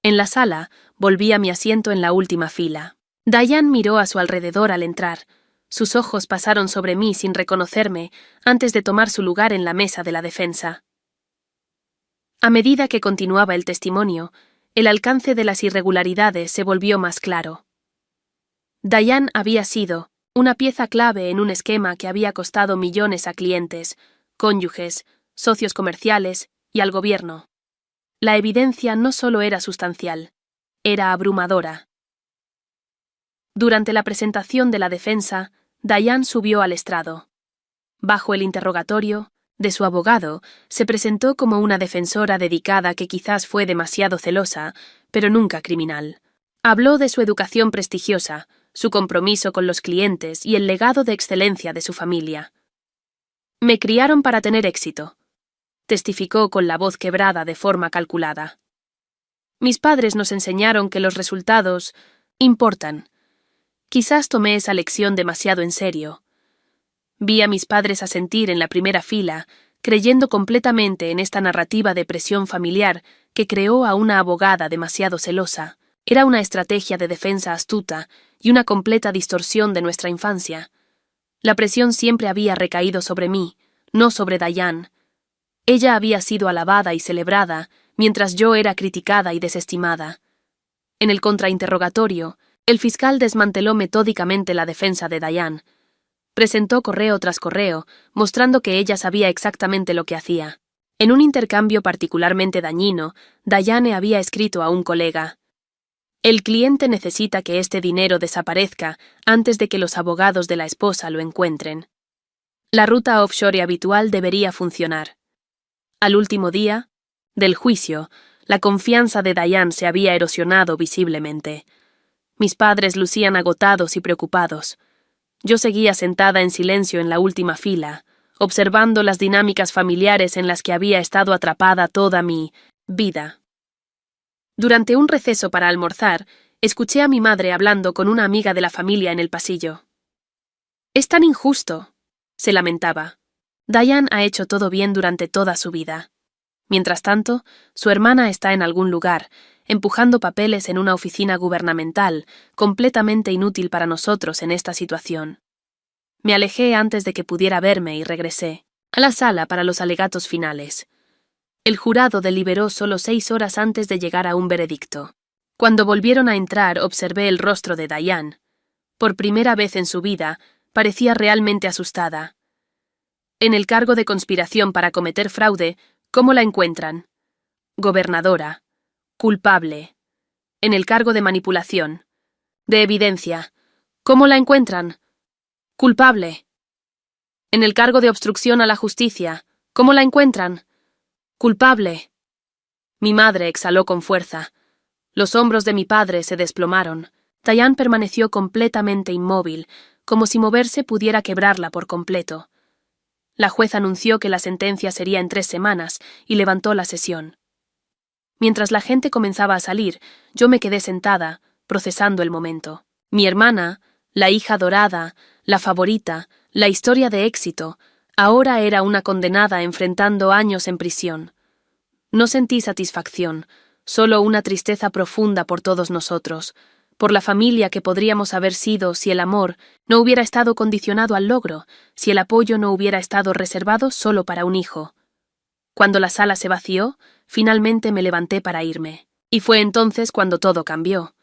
En la sala, volví a mi asiento en la última fila. Diane miró a su alrededor al entrar. Sus ojos pasaron sobre mí sin reconocerme antes de tomar su lugar en la mesa de la defensa. A medida que continuaba el testimonio, el alcance de las irregularidades se volvió más claro. Diane había sido una pieza clave en un esquema que había costado millones a clientes, cónyuges, socios comerciales y al gobierno. La evidencia no solo era sustancial, era abrumadora. Durante la presentación de la defensa, Diane subió al estrado. Bajo el interrogatorio de su abogado, se presentó como una defensora dedicada que quizás fue demasiado celosa, pero nunca criminal. Habló de su educación prestigiosa, su compromiso con los clientes y el legado de excelencia de su familia. «Me criaron para tener éxito», testificó con la voz quebrada de forma calculada. «Mis padres nos enseñaron que los resultados importan. Quizás tomé esa lección demasiado en serio. Vi a mis padres asentir en la primera fila, creyendo completamente en esta narrativa de presión familiar que creó a una abogada demasiado celosa. Era una estrategia de defensa astuta y una completa distorsión de nuestra infancia. La presión siempre había recaído sobre mí, no sobre Diane. Ella había sido alabada y celebrada, mientras yo era criticada y desestimada. En el contrainterrogatorio, el fiscal desmanteló metódicamente la defensa de Diane. Presentó correo tras correo, mostrando que ella sabía exactamente lo que hacía. En un intercambio particularmente dañino, Diane había escrito a un colega: «El cliente necesita que este dinero desaparezca antes de que los abogados de la esposa lo encuentren. La ruta offshore habitual debería funcionar». Al último día del juicio, la confianza de Diane se había erosionado visiblemente. Mis padres lucían agotados y preocupados. Yo seguía sentada en silencio en la última fila, observando las dinámicas familiares en las que había estado atrapada toda mi vida. Durante un receso para almorzar, escuché a mi madre hablando con una amiga de la familia en el pasillo. «Es tan injusto», se lamentaba. «Diane ha hecho todo bien durante toda su vida. Mientras tanto, su hermana está en algún lugar, empujando papeles en una oficina gubernamental, completamente inútil para nosotros en esta situación». Me alejé antes de que pudiera verme y regresé a la sala para los alegatos finales. El jurado deliberó solo 6 horas antes de llegar a un veredicto. Cuando volvieron a entrar, observé el rostro de Diane. Por primera vez en su vida, parecía realmente asustada. En el cargo de conspiración para cometer fraude, ¿cómo la encuentran? Gobernadora. Culpable. En el cargo de manipulación. De evidencia. ¿Cómo la encuentran? Culpable. En el cargo de obstrucción a la justicia. ¿Cómo la encuentran? Culpable. Mi madre exhaló con fuerza. Los hombros de mi padre se desplomaron. Diane permaneció completamente inmóvil, como si moverse pudiera quebrarla por completo. La juez anunció que la sentencia sería en 3 semanas y levantó la sesión. Mientras la gente comenzaba a salir, yo me quedé sentada, procesando el momento. Mi hermana, la hija dorada, la favorita, la historia de éxito, ahora era una condenada enfrentando años en prisión. No sentí satisfacción, solo una tristeza profunda por todos nosotros, por la familia que podríamos haber sido si el amor no hubiera estado condicionado al logro, si el apoyo no hubiera estado reservado solo para un hijo. Cuando la sala se vació, finalmente me levanté para irme, y fue entonces cuando todo cambió.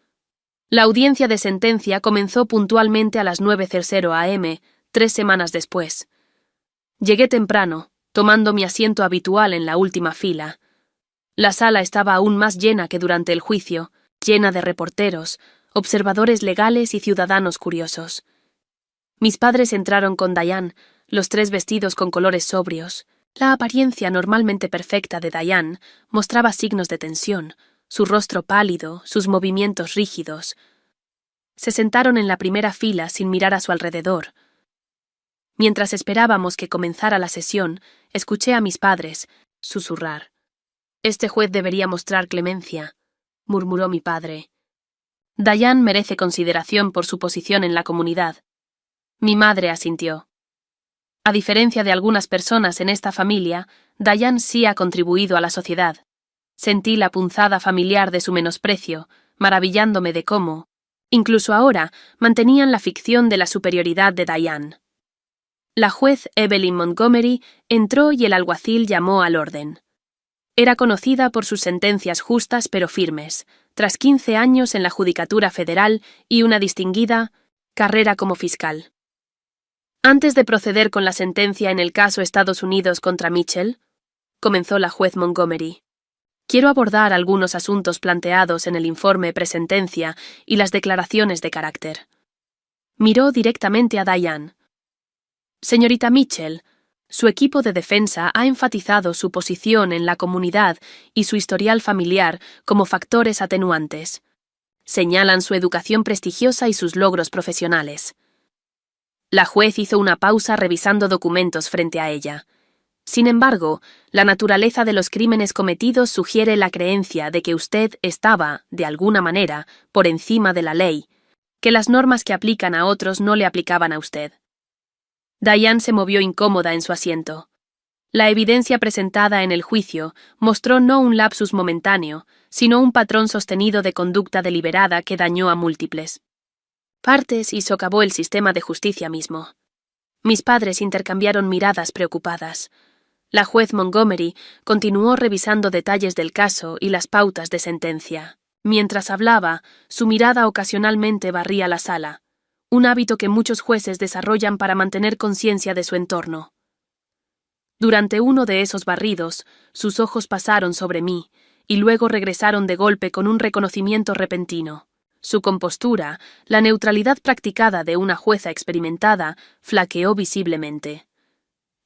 La audiencia de sentencia comenzó puntualmente a las 9:00 am, 3 semanas después. Llegué temprano, tomando mi asiento habitual en la última fila. La sala estaba aún más llena que durante el juicio, llena de reporteros, observadores legales y ciudadanos curiosos. Mis padres entraron con Diane, los 3 vestidos con colores sobrios. La apariencia normalmente perfecta de Diane mostraba signos de tensión, su rostro pálido, sus movimientos rígidos. Se sentaron en la primera fila sin mirar a su alrededor. Mientras esperábamos que comenzara la sesión, escuché a mis padres susurrar. «Este juez debería mostrar clemencia», murmuró mi padre. «Diane merece consideración por su posición en la comunidad». Mi madre asintió. A diferencia de algunas personas en esta familia, Diane sí ha contribuido a la sociedad. Sentí la punzada familiar de su menosprecio, maravillándome de cómo, incluso ahora, mantenían la ficción de la superioridad de Diane. La juez Evelyn Montgomery entró y el alguacil llamó al orden. Era conocida por sus sentencias justas pero firmes, tras 15 años en la Judicatura Federal y una distinguida carrera como fiscal. «Antes de proceder con la sentencia en el caso Estados Unidos contra Mitchell», comenzó la juez Montgomery, «quiero abordar algunos asuntos planteados en el informe presentencia y las declaraciones de carácter». Miró directamente a Diane. «Señorita Mitchell, su equipo de defensa ha enfatizado su posición en la comunidad y su historial familiar como factores atenuantes. Señalan su educación prestigiosa y sus logros profesionales». La juez hizo una pausa revisando documentos frente a ella. Sin embargo, la naturaleza de los crímenes cometidos sugiere la creencia de que usted estaba, de alguna manera, por encima de la ley, que las normas que aplican a otros no le aplicaban a usted. Diane se movió incómoda en su asiento. La evidencia presentada en el juicio mostró no un lapsus momentáneo, sino un patrón sostenido de conducta deliberada que dañó a múltiples partes y socavó el sistema de justicia mismo. Mis padres intercambiaron miradas preocupadas. La juez Montgomery continuó revisando detalles del caso y las pautas de sentencia. Mientras hablaba, su mirada ocasionalmente barría la sala. un hábito que muchos jueces desarrollan para mantener conciencia de su entorno. Durante uno de esos barridos, sus ojos pasaron sobre mí, y luego regresaron de golpe con un reconocimiento repentino. Su compostura, la neutralidad practicada de una jueza experimentada, flaqueó visiblemente.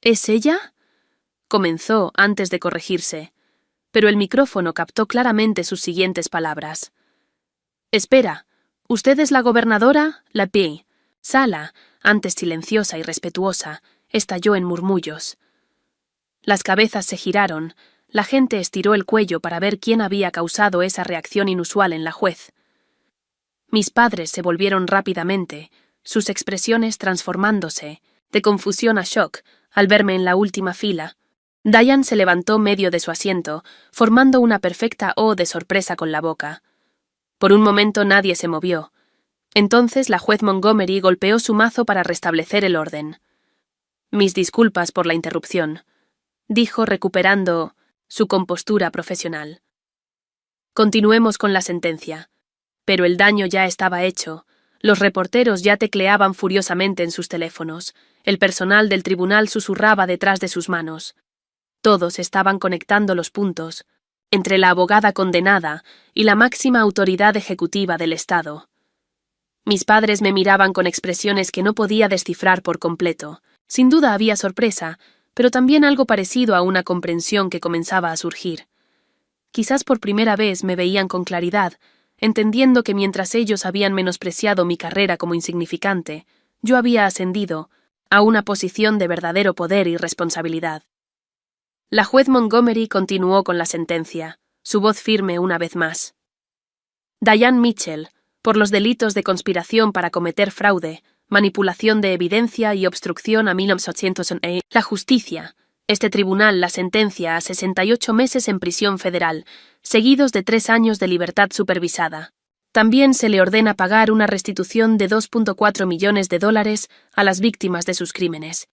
¿Es ella?, comenzó antes de corregirse, pero el micrófono captó claramente sus siguientes palabras. «Espera, ¿usted es la gobernadora? La P.?» Sala, antes silenciosa y respetuosa, estalló en murmullos. Las cabezas se giraron, la gente estiró el cuello para ver quién había causado esa reacción inusual en la juez. Mis padres se volvieron rápidamente, sus expresiones transformándose, de confusión a shock, al verme en la última fila. Diane se levantó medio de su asiento, formando una perfecta O de sorpresa con la boca. Por un momento nadie se movió. Entonces la juez Montgomery golpeó su mazo para restablecer el orden. «Mis disculpas por la interrupción», dijo recuperando su compostura profesional. «Continuemos con la sentencia». Pero el daño ya estaba hecho. Los reporteros ya tecleaban furiosamente en sus teléfonos. El personal del tribunal susurraba detrás de sus manos. Todos estaban conectando los puntos entre la abogada condenada y la máxima autoridad ejecutiva del Estado. Mis padres me miraban con expresiones que no podía descifrar por completo. Sin duda había sorpresa, pero también algo parecido a una comprensión que comenzaba a surgir. Quizás por primera vez me veían con claridad, entendiendo que mientras ellos habían menospreciado mi carrera como insignificante, yo había ascendido a una posición de verdadero poder y responsabilidad. La juez Montgomery continuó con la sentencia, su voz firme una vez más. Diane Mitchell, por los delitos de conspiración para cometer fraude, manipulación de evidencia y obstrucción a 1800. La justicia. Este tribunal la sentencia a 68 meses en prisión federal, seguidos de 3 años de libertad supervisada. También se le ordena pagar una restitución de $2.4 millones a las víctimas de sus crímenes.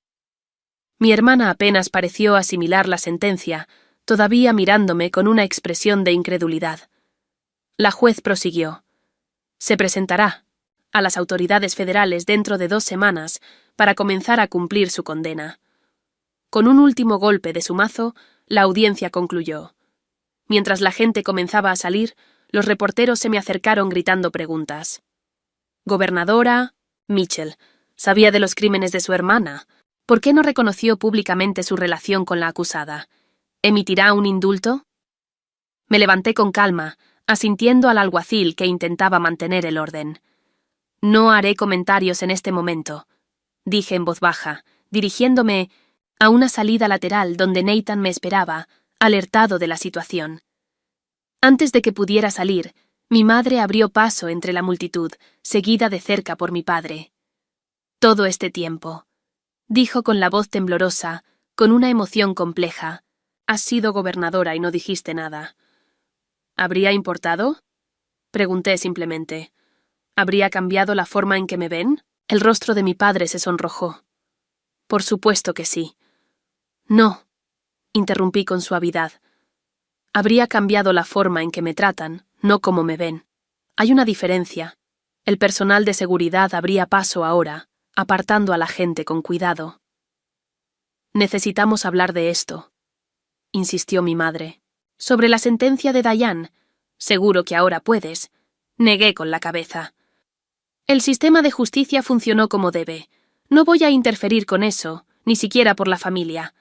Mi hermana apenas pareció asimilar la sentencia, todavía mirándome con una expresión de incredulidad. La juez prosiguió. Se presentará a las autoridades federales dentro de 2 semanas para comenzar a cumplir su condena. Con un último golpe de su mazo, la audiencia concluyó. Mientras la gente comenzaba a salir, los reporteros se me acercaron gritando preguntas. «Gobernadora Mitchell, ¿sabía de los crímenes de su hermana? ¿Por qué no reconoció públicamente su relación con la acusada? ¿Emitirá un indulto?» Me levanté con calma, asintiendo al alguacil que intentaba mantener el orden. «No haré comentarios en este momento», dije en voz baja, dirigiéndome a una salida lateral donde Nathan me esperaba, alertado de la situación. Antes de que pudiera salir, mi madre abrió paso entre la multitud, seguida de cerca por mi padre. «Todo este tiempo», dijo con la voz temblorosa, con una emoción compleja, «has sido gobernadora y no dijiste nada». «¿Habría importado?», pregunté simplemente. «¿Habría cambiado la forma en que me ven?». El rostro de mi padre se sonrojó. «Por supuesto que sí». «No», interrumpí con suavidad. «Habría cambiado la forma en que me tratan, no cómo me ven. Hay una diferencia. El personal de seguridad abría paso ahora, apartando a la gente con cuidado». «Necesitamos hablar de esto», insistió mi madre. «Sobre la sentencia de Diane. Seguro que ahora puedes». Negué con la cabeza. «El sistema de justicia funcionó como debe. No voy a interferir con eso, ni siquiera por la familia».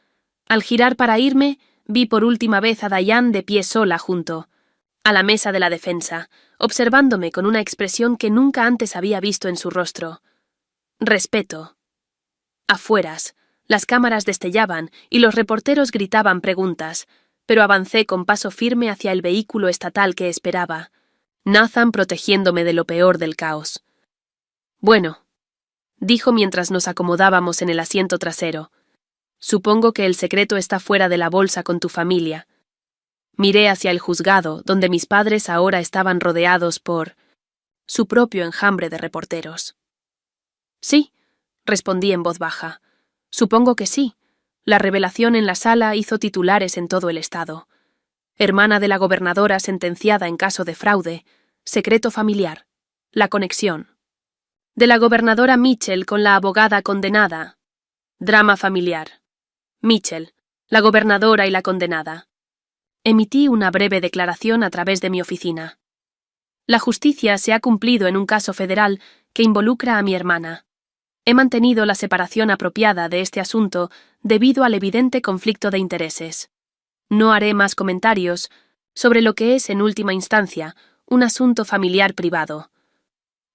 Al girar para irme, vi por última vez a Diane de pie sola junto a la mesa de la defensa, observándome con una expresión que nunca antes había visto en su rostro. Respeto. Afueras, las cámaras destellaban y los reporteros gritaban preguntas, pero avancé con paso firme hacia el vehículo estatal que esperaba, Nathan protegiéndome de lo peor del caos. «Bueno», dijo mientras nos acomodábamos en el asiento trasero, «supongo que el secreto está fuera de la bolsa con tu familia». Miré hacia el juzgado, donde mis padres ahora estaban rodeados por su propio enjambre de reporteros. «Sí», respondí en voz baja. «Supongo que sí. La revelación en la sala hizo titulares en todo el estado. Hermana de la gobernadora sentenciada en caso de fraude, secreto familiar, la conexión». De la gobernadora Mitchell con la abogada condenada. Drama familiar. Mitchell, la gobernadora y la condenada. Emití una breve declaración a través de mi oficina. La justicia se ha cumplido en un caso federal que involucra a mi hermana. He mantenido la separación apropiada de este asunto debido al evidente conflicto de intereses. No haré más comentarios sobre lo que es, en última instancia, un asunto familiar privado.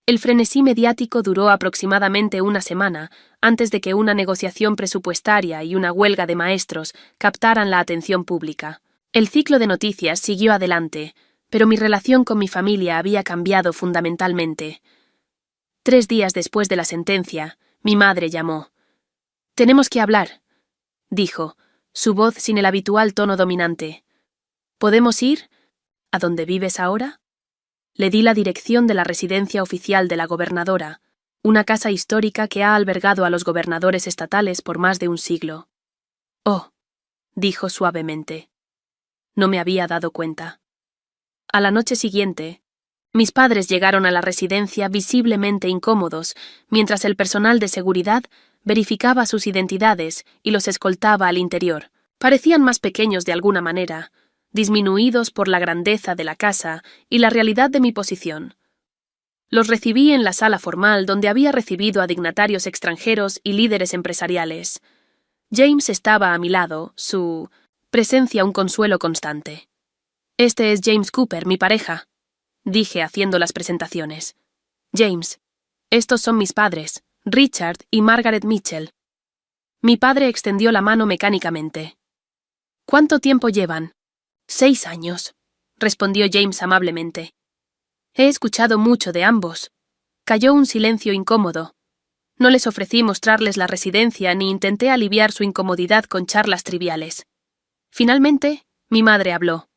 El frenesí mediático duró aproximadamente una semana antes de que una negociación presupuestaria y una huelga de maestros captaran la atención pública. El ciclo de noticias siguió adelante, pero mi relación con mi familia había cambiado fundamentalmente. 3 días después de la sentencia, mi madre llamó. «Tenemos que hablar», dijo, su voz sin el habitual tono dominante. «¿Podemos ir? ¿A dónde vives ahora?» Le di la dirección de la residencia oficial de la gobernadora, una casa histórica que ha albergado a los gobernadores estatales por más de un siglo. «Oh», dijo suavemente. No me había dado cuenta. A la noche siguiente, mis padres llegaron a la residencia visiblemente incómodos, mientras el personal de seguridad verificaba sus identidades y los escoltaba al interior. Parecían más pequeños de alguna manera, disminuidos por la grandeza de la casa y la realidad de mi posición. Los recibí en la sala formal donde había recibido a dignatarios extranjeros y líderes empresariales. James estaba a mi lado, su presencia un consuelo constante. «Este es James Cooper, mi pareja», dije haciendo las presentaciones. «James, estos son mis padres, Richard y Margaret Mitchell». Mi padre extendió la mano mecánicamente. «¿Cuánto tiempo llevan?» 6 años», respondió James amablemente. «He escuchado mucho de ambos». Cayó un silencio incómodo. No les ofrecí mostrarles la residencia ni intenté aliviar su incomodidad con charlas triviales. Finalmente, mi madre habló.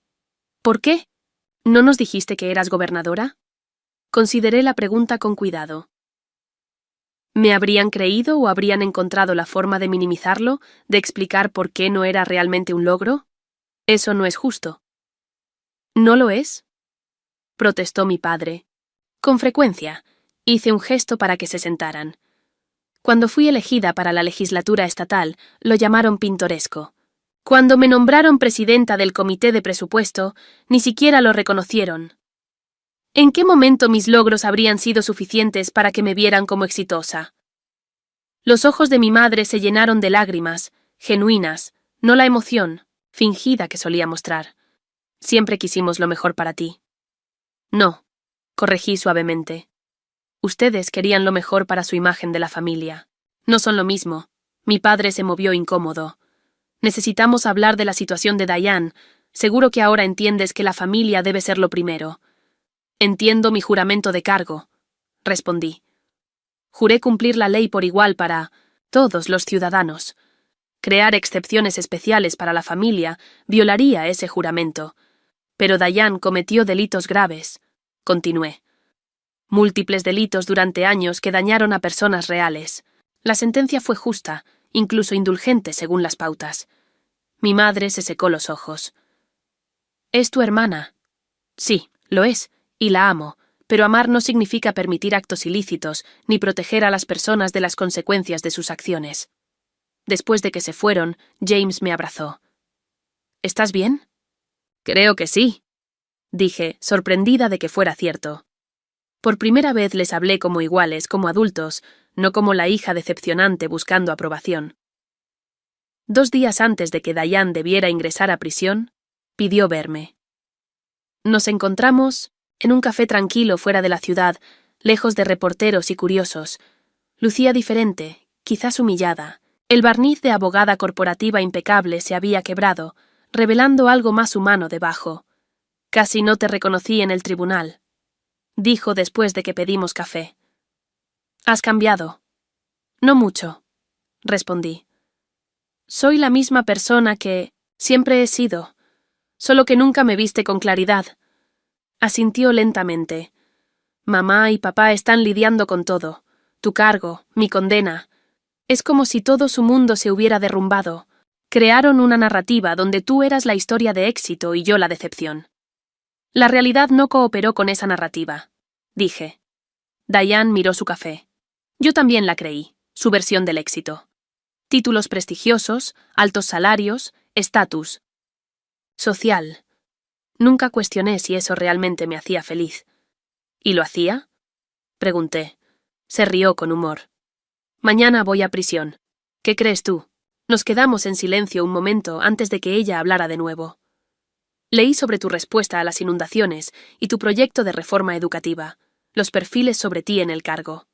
«¿Por qué? ¿No nos dijiste que eras gobernadora?» Consideré la pregunta con cuidado. ¿Me habrían creído o habrían encontrado la forma de minimizarlo, de explicar por qué no era realmente un logro? Eso no es justo. ¿No lo es?, protestó mi padre. Con frecuencia, hice un gesto para que se sentaran. Cuando fui elegida para la legislatura estatal, lo llamaron pintoresco. Cuando me nombraron presidenta del comité de presupuesto, ni siquiera lo reconocieron. ¿En qué momento mis logros habrían sido suficientes para que me vieran como exitosa? Los ojos de mi madre se llenaron de lágrimas, genuinas, no la emoción fingida que solía mostrar. «Siempre quisimos lo mejor para ti». «No», corregí suavemente. «Ustedes querían lo mejor para su imagen de la familia. No son lo mismo». Mi padre se movió incómodo. «Necesitamos hablar de la situación de Diane. Seguro que ahora entiendes que la familia debe ser lo primero». «Entiendo mi juramento de cargo», respondí. «Juré cumplir la ley por igual para todos los ciudadanos. Crear excepciones especiales para la familia violaría ese juramento. Pero Diane cometió delitos graves», continué. «Múltiples delitos durante años que dañaron a personas reales. La sentencia fue justa, incluso indulgente según las pautas». Mi madre se secó los ojos. «¿Es tu hermana?» «Sí, lo es, y la amo, pero amar no significa permitir actos ilícitos ni proteger a las personas de las consecuencias de sus acciones». Después de que se fueron, James me abrazó. «¿Estás bien?» «Creo que sí», dije, sorprendida de que fuera cierto. Por primera vez les hablé como iguales, como adultos, no como la hija decepcionante buscando aprobación. 2 días antes de que Diane debiera ingresar a prisión, pidió verme. Nos encontramos en un café tranquilo fuera de la ciudad, lejos de reporteros y curiosos. Lucía diferente, quizás humillada. El barniz de abogada corporativa impecable se había quebrado, revelando algo más humano debajo. «Casi no te reconocí en el tribunal», dijo después de que pedimos café. «Has cambiado». «No mucho», respondí. «Soy la misma persona que siempre he sido, solo que nunca me viste con claridad». Asintió lentamente. «Mamá y papá están lidiando con todo. Tu cargo, mi condena. Es como si todo su mundo se hubiera derrumbado. Crearon una narrativa donde tú eras la historia de éxito y yo la decepción. La realidad no cooperó con esa narrativa», dije. Diane miró su café. Yo también la creí, su versión del éxito. Títulos prestigiosos, altos salarios, estatus social. Nunca cuestioné si eso realmente me hacía feliz. ¿Y lo hacía? Pregunté. Se rió con humor. Mañana voy a prisión. ¿Qué crees tú? Nos quedamos en silencio un momento antes de que ella hablara de nuevo. Leí sobre tu respuesta a las inundaciones y tu proyecto de reforma educativa, los perfiles sobre ti en el cargo.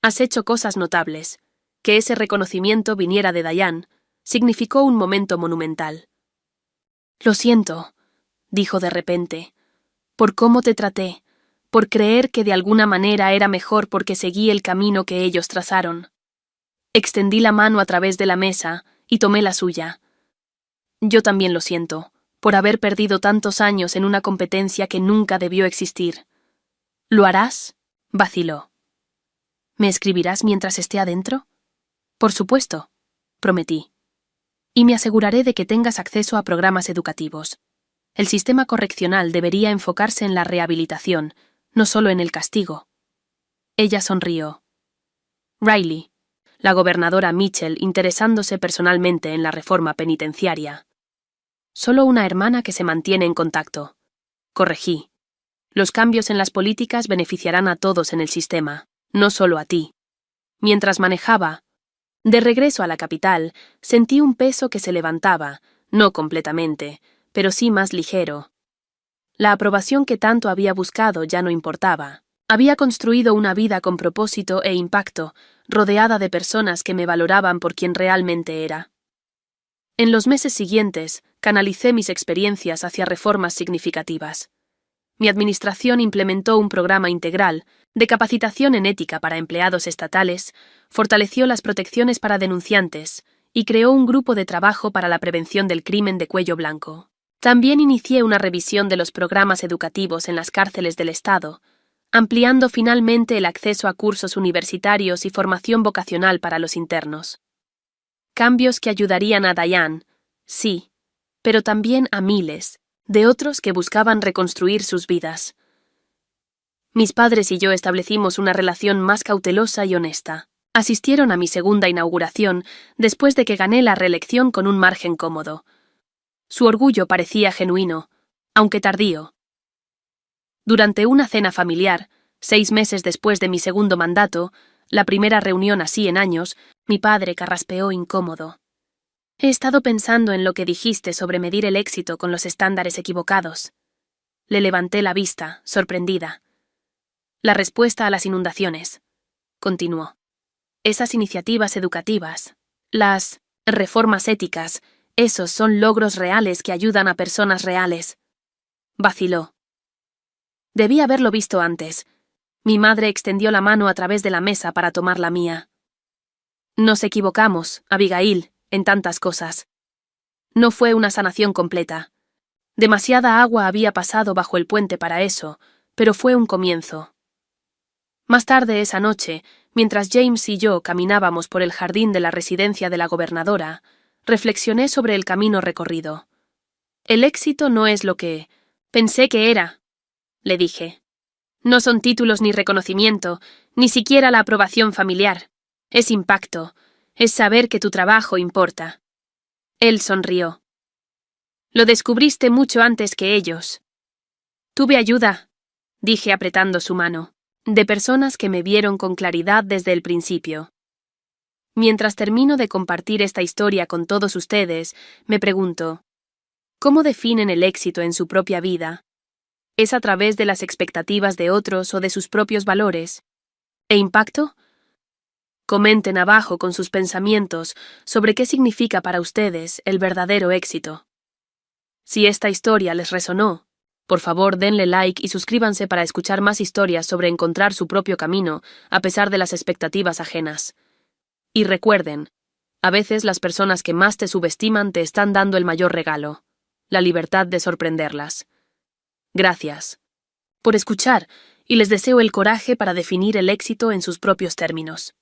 Has hecho cosas notables. Que ese reconocimiento viniera de Diane significó un momento monumental. Lo siento, dijo de repente, por cómo te traté, por creer que de alguna manera era mejor porque seguí el camino que ellos trazaron. Extendí la mano a través de la mesa y tomé la suya. Yo también lo siento, por haber perdido tantos años en una competencia que nunca debió existir. ¿Lo harás? Vaciló. ¿Me escribirás mientras esté adentro? Por supuesto, prometí. Y me aseguraré de que tengas acceso a programas educativos. El sistema correccional debería enfocarse en la rehabilitación, no solo en el castigo. Ella sonrió. Riley, la gobernadora Mitchell interesándose personalmente en la reforma penitenciaria. Solo una hermana que se mantiene en contacto. Corregí. Los cambios en las políticas beneficiarán a todos en el sistema, no solo a ti. Mientras manejaba, de regreso a la capital, sentí un peso que se levantaba, no completamente, pero sí más ligero. La aprobación que tanto había buscado ya no importaba. Había construido una vida con propósito e impacto, rodeada de personas que me valoraban por quien realmente era. En los meses siguientes, canalicé mis experiencias hacia reformas significativas. Mi administración implementó un programa integral de capacitación en ética para empleados estatales, fortaleció las protecciones para denunciantes y creó un grupo de trabajo para la prevención del crimen de cuello blanco. También inicié una revisión de los programas educativos en las cárceles del Estado, ampliando finalmente el acceso a cursos universitarios y formación vocacional para los internos. Cambios que ayudarían a Diane, sí, pero también a miles de otros que buscaban reconstruir sus vidas. Mis padres y yo establecimos una relación más cautelosa y honesta. Asistieron a mi segunda inauguración después de que gané la reelección con un margen cómodo. Su orgullo parecía genuino, aunque tardío. Durante una cena familiar, 6 meses después de mi segundo mandato, la primera reunión así en años, mi padre carraspeó incómodo. He estado pensando en lo que dijiste sobre medir el éxito con los estándares equivocados. Le levanté la vista, sorprendida. La respuesta a las inundaciones, continuó. Esas iniciativas educativas, las reformas éticas, esos son logros reales que ayudan a personas reales. Vaciló. Debí haberlo visto antes. Mi madre extendió la mano a través de la mesa para tomar la mía. Nos equivocamos, Abigail, en tantas cosas. No fue una sanación completa. Demasiada agua había pasado bajo el puente para eso, pero fue un comienzo. Más tarde esa noche, mientras James y yo caminábamos por el jardín de la residencia de la gobernadora, reflexioné sobre el camino recorrido. El éxito no es lo que pensé que era, le dije. No son títulos ni reconocimiento, ni siquiera la aprobación familiar. Es impacto, es saber que tu trabajo importa. Él sonrió. Lo descubriste mucho antes que ellos. Tuve ayuda, dije apretando su mano, de personas que me vieron con claridad desde el principio. Mientras termino de compartir esta historia con todos ustedes, me pregunto, ¿cómo definen el éxito en su propia vida? ¿Es a través de las expectativas de otros o de sus propios valores? ¿E impacto? Comenten abajo con sus pensamientos sobre qué significa para ustedes el verdadero éxito. Si esta historia les resonó, por favor denle like y suscríbanse para escuchar más historias sobre encontrar su propio camino a pesar de las expectativas ajenas. Y recuerden, a veces las personas que más te subestiman te están dando el mayor regalo, la libertad de sorprenderlas. Gracias por escuchar y les deseo el coraje para definir el éxito en sus propios términos.